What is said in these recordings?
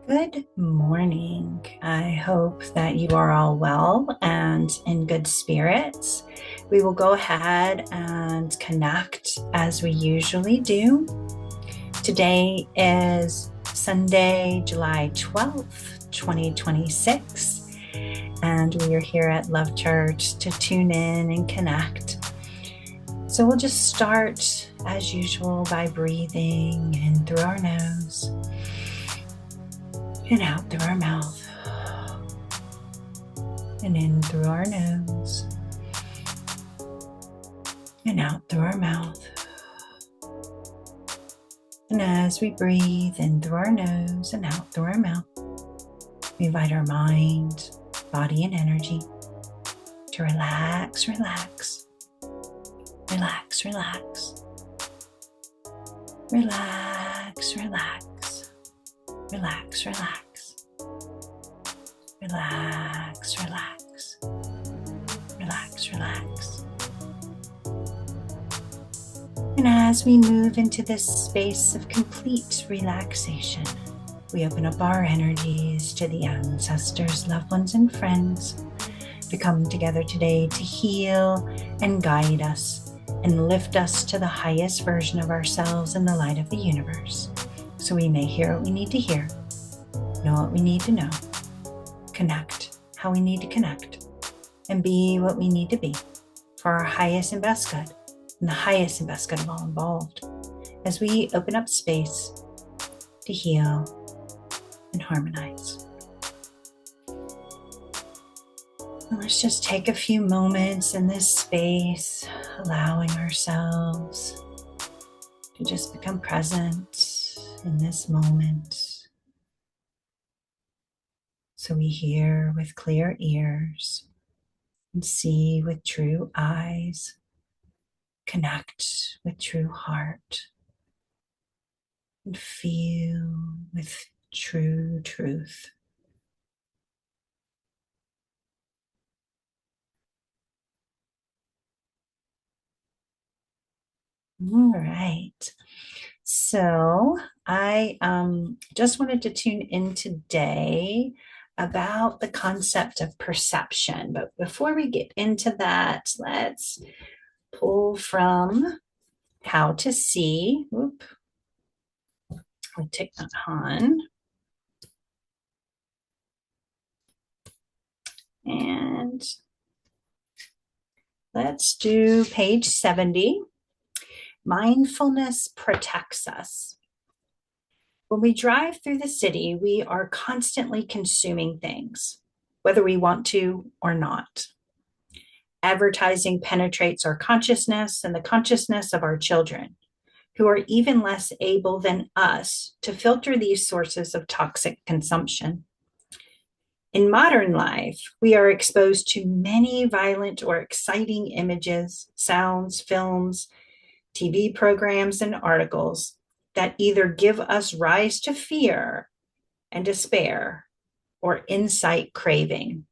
Good morning. I hope that you are all well and in good spirits. We will go ahead and connect as we usually do. Today is Sunday, July 12th, 2026, and we are here at Love Church to tune in and connect. So we'll just start as usual by breathing in through our nose and out through our mouth, and in through our nose and out through our mouth. And as we breathe in through our nose and out through our mouth, we invite our mind, body, and energy to relax, relax, relax, relax, relax, relax, relax, relax, relax, relax, relax, relax. And as we move into this space of complete relaxation, we open up our energies to the ancestors, loved ones, and friends to come together today to heal and guide us and lift us to the highest version of ourselves in the light of the universe, so we may hear what we need to hear, know what we need to know, connect how we need to connect, and be what we need to be for our highest and best good, and the highest and best good of all involved, as we open up space to heal and harmonize. And let's just take a few moments in this space, allowing ourselves to just become present in this moment, so we hear with clear ears and see with true eyes, connect with true heart, and feel with true truth. All right. So I just wanted to tune in today about the concept of perception. But before we get into that, let's pull from How to See. Whoop. I'll take that on. And let's do page 70. Mindfulness protects us. When we drive through the city, we are constantly consuming things, whether we want to or not. Advertising penetrates our consciousness and the consciousness of our children, who are even less able than us to filter these sources of toxic consumption. In modern life, we are exposed to many violent or exciting images, sounds, films, TV programs, and articles that either give us rise to fear and despair or insight craving.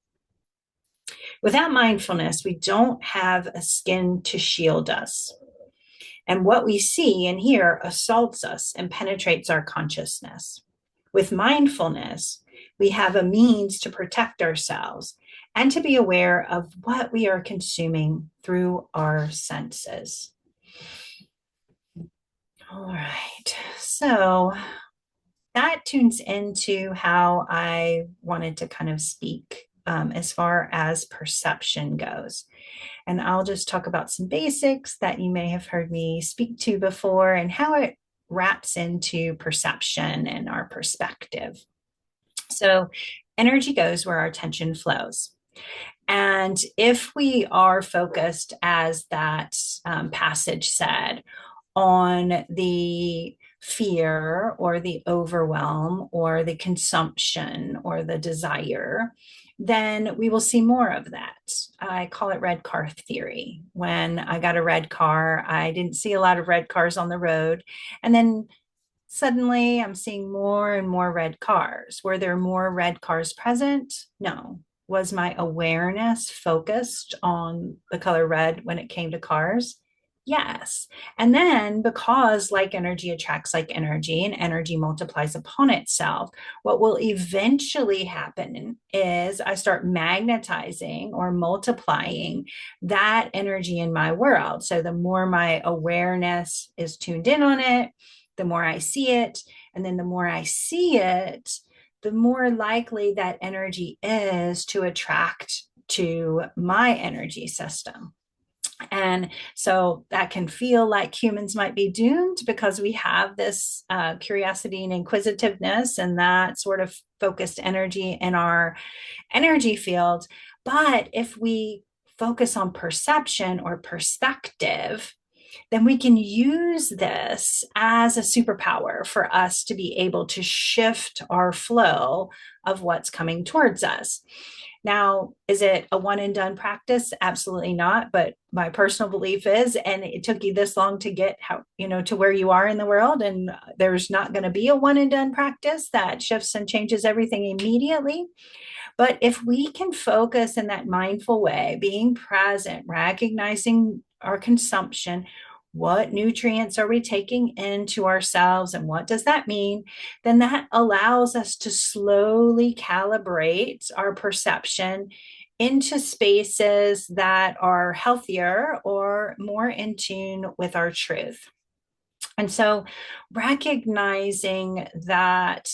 Without mindfulness, we don't have a skin to shield us. And what we see and hear assaults us and penetrates our consciousness. With mindfulness, we have a means to protect ourselves and to be aware of what we are consuming through our senses. All right, so that tunes into how I wanted to kind of speak as far as perception goes. And I'll just talk about some basics that you may have heard me speak to before and how it wraps into perception and our perspective. So, energy goes where our attention flows. And if we are focused, as that passage said, on the fear or the overwhelm or the consumption or the desire, then we will see more of that. I call it red car theory. When I got a red car, I didn't see a lot of red cars on the road. And then suddenly I'm seeing more and more red cars. Were there more red cars present? No. Was my awareness focused on the color red when it came to cars? Yes. And then, because like energy attracts like energy and energy multiplies upon itself, what will eventually happen is I start magnetizing or multiplying that energy in my world. So the more my awareness is tuned in on it, the more I see it. And then the more I see it, the more likely that energy is to attract to my energy system. And so that can feel like humans might be doomed because we have this curiosity and inquisitiveness and that sort of focused energy in our energy field. But if we focus on perception or perspective, then we can use this as a superpower for us to be able to shift our flow of what's coming towards us. Now, is it a one and done practice? Absolutely not. But my personal belief is, and it took you this long to get to where you are in the world, and there's not going to be a one and done practice that shifts and changes everything immediately. But if we can focus in that mindful way, being present, recognizing our consumption, what nutrients are we taking into ourselves and what does that mean, then that allows us to slowly calibrate our perception into spaces that are healthier or more in tune with our truth. And so recognizing that,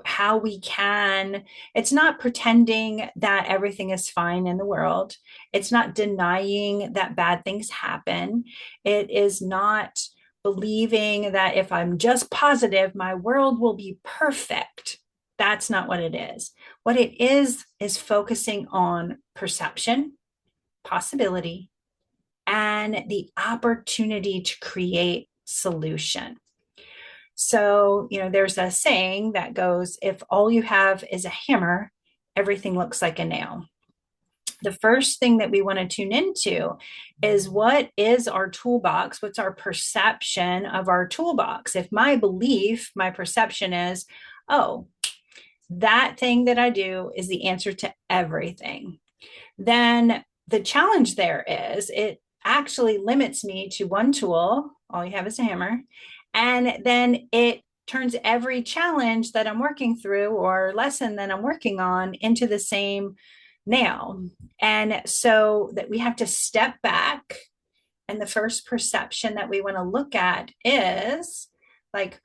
how we can, it's not pretending that everything is fine in the world. It's not denying that bad things happen. It is not believing that if I'm just positive, my world will be perfect. That's not what it is. What it is focusing on perception, possibility, and the opportunity to create solution. So, there's a saying that goes, if all you have is a hammer, everything looks like a nail. The first thing that we want to tune into is what is our toolbox? What's our perception of our toolbox? If my belief, my perception is, oh, that thing that I do is the answer to everything, then the challenge there is it actually limits me to one tool. All you have is a hammer. And then it turns every challenge that I'm working through or lesson that I'm working on into the same nail. And so that we have to step back. And the first perception that we want to look at is like,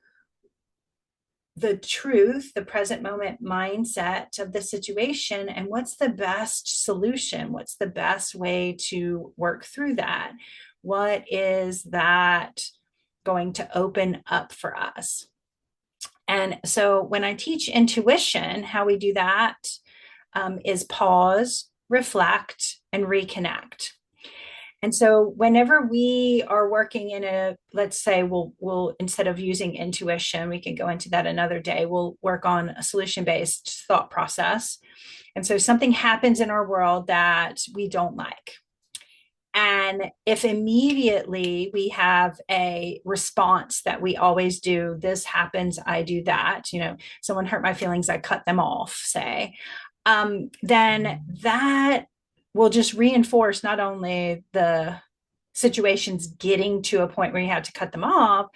the truth, the present moment mindset of the situation, and what's the best solution? What's the best way to work through that? What is that going to open up for us? And so when I teach intuition, how we do that is pause, reflect, and reconnect. And so whenever we are working in let's say we'll instead of using intuition, we can go into that another day. We'll work on a solution-based thought process. And so something happens in our world that we don't like. And if immediately we have a response that we always do, this happens, I do that, someone hurt my feelings, I cut them off, say, then that will just reinforce not only the situations getting to a point where you have to cut them off,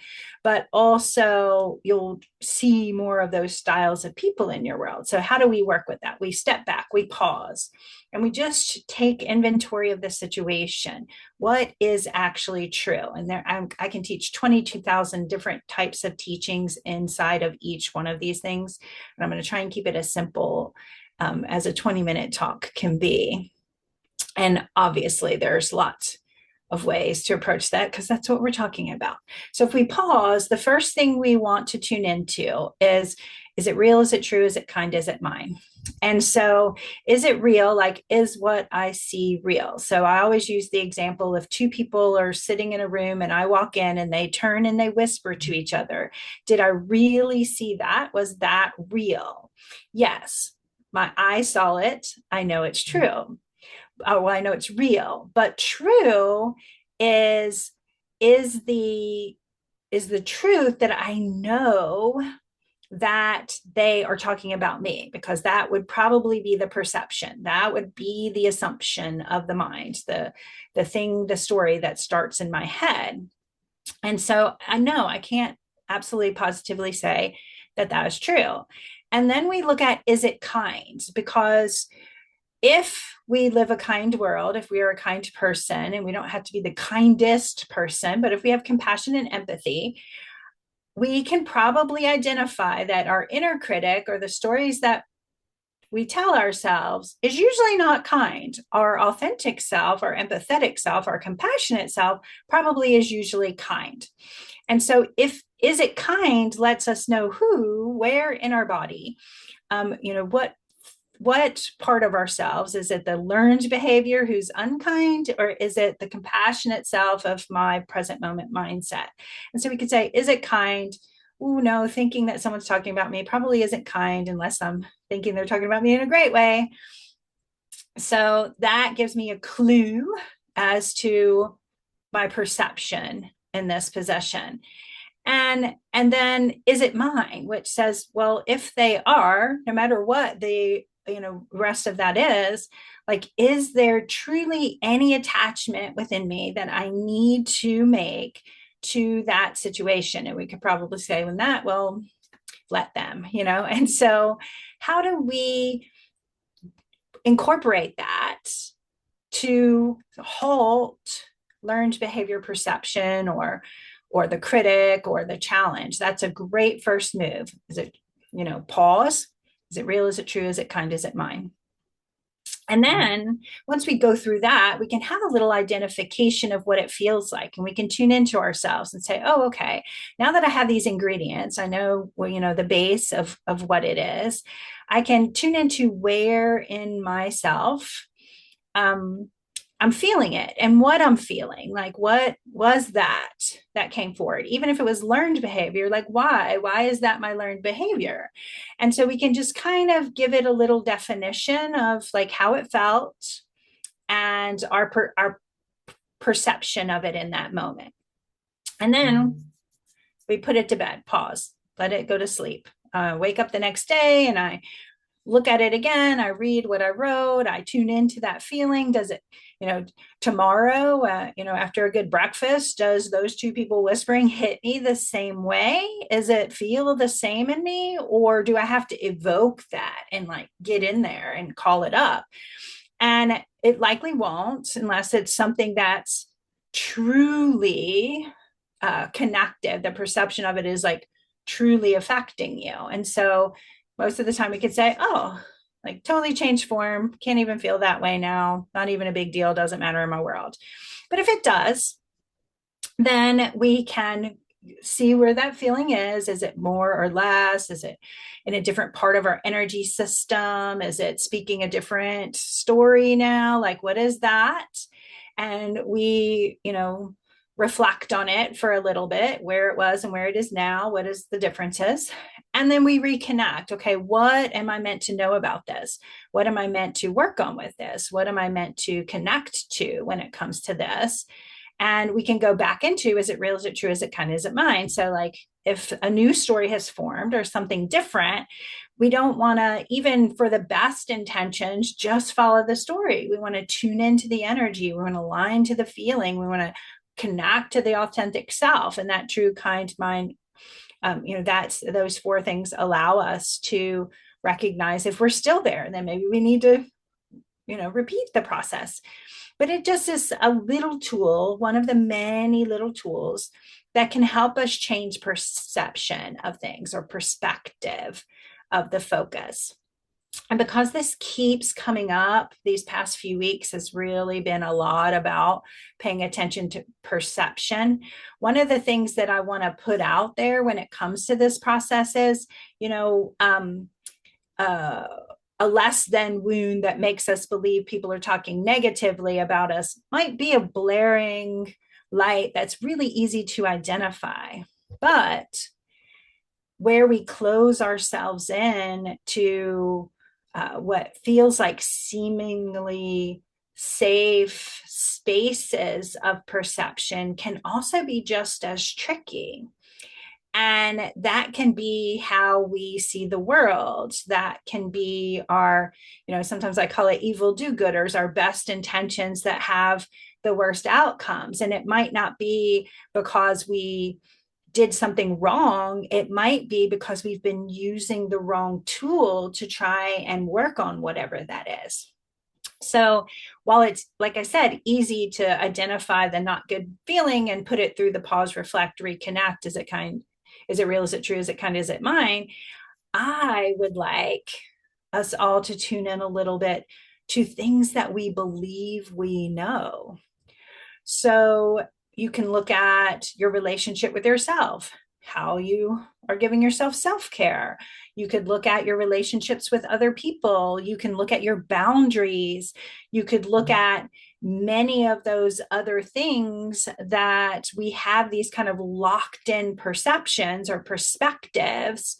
but also you'll see more of those styles of people in your world. So how do we work with that? We step back, we pause, and we just take inventory of the situation. What is actually true? And I can teach 22,000 different types of teachings inside of each one of these things. And I'm going to try and keep it as simple as a 20-minute talk can be. And obviously, there's lots of ways to approach that because that's what we're talking about. So if we pause, the first thing we want to tune into is it real? Is it true? Is it kind? Is it mine? And so is it real? Like, is what I see real? So I always use the example of two people are sitting in a room and I walk in and they turn and they whisper to each other. Did I really see that? Was that real? Yes. My eye saw it. I know it's true. Oh, well, I know it's real, but true is the truth that I know that they are talking about me, because that would probably be the perception. That would be the assumption of the mind, the thing, the story that starts in my head. And so I know I can't absolutely positively say that that is true. And then we look at, is it kind? Because if we live a kind world, if we are a kind person, and we don't have to be the kindest person, but if we have compassion and empathy, we can probably identify that our inner critic, or the stories that we tell ourselves, is usually not kind. Our authentic self, our empathetic self, our compassionate self probably is usually kind. And so if is it kind lets us know who, where in our body, what part of ourselves. Is it the learned behavior who's unkind, or is it the compassionate self of my present moment mindset? And so we could say, is it kind? Oh, no, thinking that someone's talking about me probably isn't kind unless I'm thinking they're talking about me in a great way. So that gives me a clue as to my perception in this possession. And then, is it mine? Which says, well, if they are, no matter what the rest of that is, like, is there truly any attachment within me that I need to make to that situation? And we could probably say, when that, well, let them. And so how do we incorporate that to halt learned behavior perception, or the critic, or the challenge? That's a great first move. Is it, pause? Is it real? Is it true? Is it kind? Is it mine? And then once we go through that, we can have a little identification of what it feels like. And we can tune into ourselves and say, oh, okay, now that I have these ingredients, I know, well, the base of what it is. I can tune into where in myself um, I'm feeling it, and what I'm feeling. Like, what was that came forward? Even if it was learned behavior, like, why is that my learned behavior? And so we can just kind of give it a little definition of like how it felt, and our perception of it in that moment. And then we put it to bed, pause, let it go to sleep. Wake up the next day, and I look at it again. I read what I wrote. I tune into that feeling. Does it, tomorrow, after a good breakfast, does those two people whispering hit me the same way? Is it feel the same in me? Or do I have to evoke that and like get in there and call it up? And it likely won't, unless it's something that's truly connected. The perception of it is like truly affecting you. And so most of the time we could say, oh, like totally changed form, can't even feel that way now, not even a big deal, doesn't matter in my world. But if it does, then we can see where that feeling is. Is it more or less? Is it in a different part of our energy system? Is it speaking a different story now? Like, what is that? And we, reflect on it for a little bit, where it was and where it is now, what is the differences. And then we reconnect. Okay, what am I meant to know about this? What am I meant to work on with this? What am I meant to connect to when it comes to this? And we can go back into, is it real? Is it true? Is it kind? Is it mine? So like, if a new story has formed or something different, we don't want to, even for the best intentions, just follow the story. We want to tune into the energy. We want to align to the feeling. We want to connect to the authentic self and that true, kind, mind. That's those four things allow us to recognize if we're still there, then maybe we need to, repeat the process. But it just is a little tool, one of the many little tools that can help us change perception of things, or perspective of the focus. And because this keeps coming up, these past few weeks has really been a lot about paying attention to perception. One of the things that I want to put out there when it comes to this process is, a less than wound that makes us believe people are talking negatively about us might be a blaring light that's really easy to identify. But where we close ourselves in to what feels like seemingly safe spaces of perception can also be just as tricky. And that can be how we see the world. That can be our, sometimes I call it evil do-gooders, our best intentions that have the worst outcomes. And it might not be because we did something wrong. It might be because we've been using the wrong tool to try and work on whatever that is. So while it's, like I said, easy to identify the not good feeling and put it through the pause, reflect, reconnect, is it real? Is it true? Is it kind? Is it mine? I would like us all to tune in a little bit to things that we believe we know. So you can look at your relationship with yourself, how you are giving yourself self-care. You could look at your relationships with other people. You can look at your boundaries. You could look at many of those other things that we have these kind of locked in perceptions or perspectives,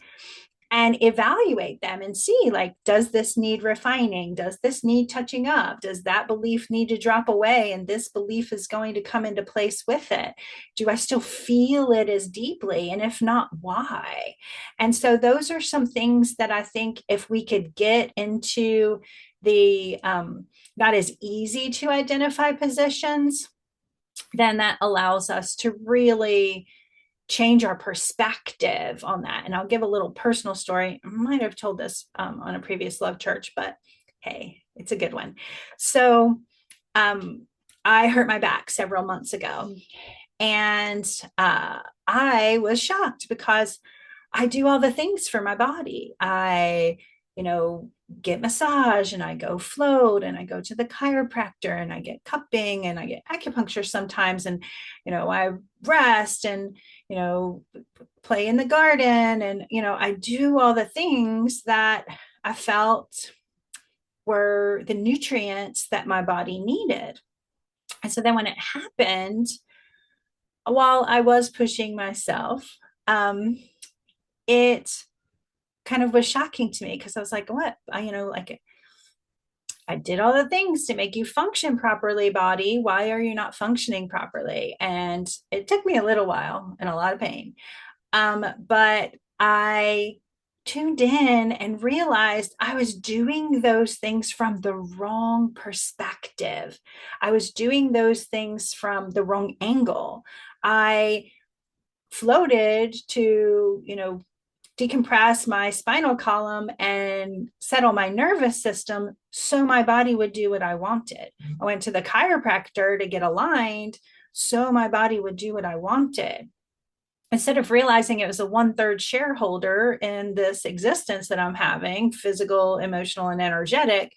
and evaluate them and see, like, does this need refining? Does this need touching up? Does that belief need to drop away and this belief is going to come into place with it? Do I still feel it as deeply? And if not, why? And so those are some things that I think if we could get into the not as easy to identify positions, then that allows us to really change our perspective on that. And I'll give a little personal story. I might have told this on a previous Love Church, but hey, it's a good one. So I hurt my back several months ago, and I was shocked because I do all the things for my body. I, get massage and I go float and I go to the chiropractor and I get cupping and I get acupuncture sometimes. And, I rest and, play in the garden. And, I do all the things that I felt were the nutrients that my body needed. And so then when it happened, while I was pushing myself, it kind of was shocking to me because I was like, what? I did all the things to make you function properly, body. Why are you not functioning properly? And it took me a little while and a lot of pain. But I tuned in and realized I was doing those things from the wrong perspective. I was doing those things from the wrong angle. I floated to, decompress my spinal column and settle my nervous system so my body would do what I wanted. I went to the chiropractor to get aligned so my body would do what I wanted. Instead of realizing it was a 1/3 shareholder in this existence that I'm having, physical, emotional, and energetic,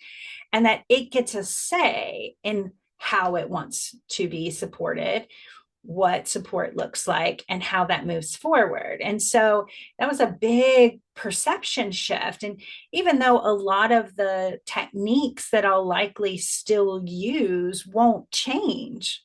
and that it gets a say in how it wants to be supported, what support looks like, and how that moves forward. And so that was a big perception shift. And even though a lot of the techniques that I'll likely still use won't change,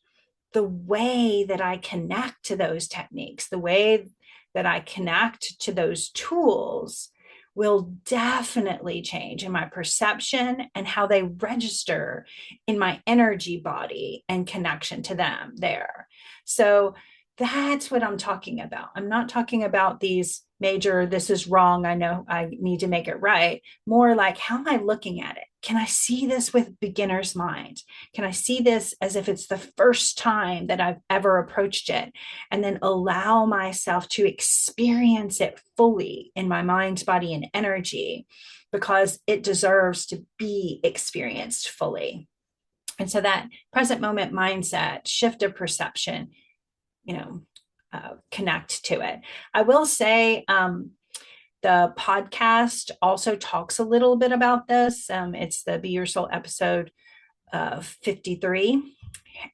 the way that I connect to those techniques, the way that I connect to those tools will definitely change in my perception and how they register in my energy body and connection to them there. So that's what I'm talking about. I'm not talking about these major, this is wrong, I know I need to make it right. More like, how am I looking at it? Can I see this with beginner's mind? Can I see this as if it's the first time that I've ever approached it? And then allow myself to experience it fully in my mind, body, and energy, because it deserves to be experienced fully. And so that present moment mindset, shift of perception, connect to it. I will say, the podcast also talks a little bit about this. It's the Be Your Soul episode 53.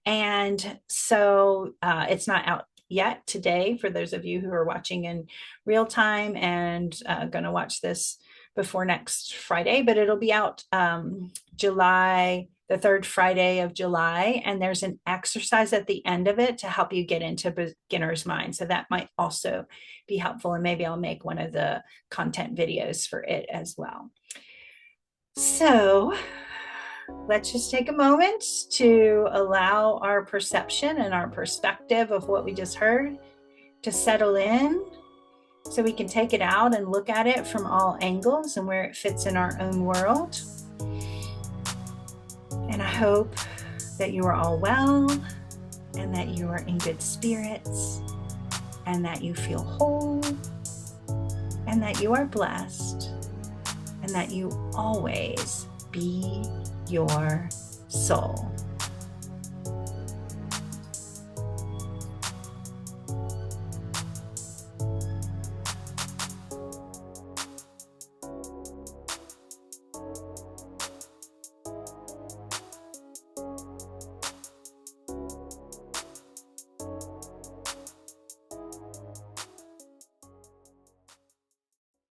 And so it's not out yet today for those of you who are watching in real time and going to watch this before next Friday, but it'll be out the third Friday of July. And there's an exercise at the end of it to help you get into beginner's mind. So that might also be helpful. And maybe I'll make one of the content videos for it as well. So let's just take a moment to allow our perception and our perspective of what we just heard to settle in. so we can take it out and look at it from all angles and where it fits in our own world. And I hope that you are all well and that you are in good spirits and that you feel whole and that you are blessed and that you always be your soul.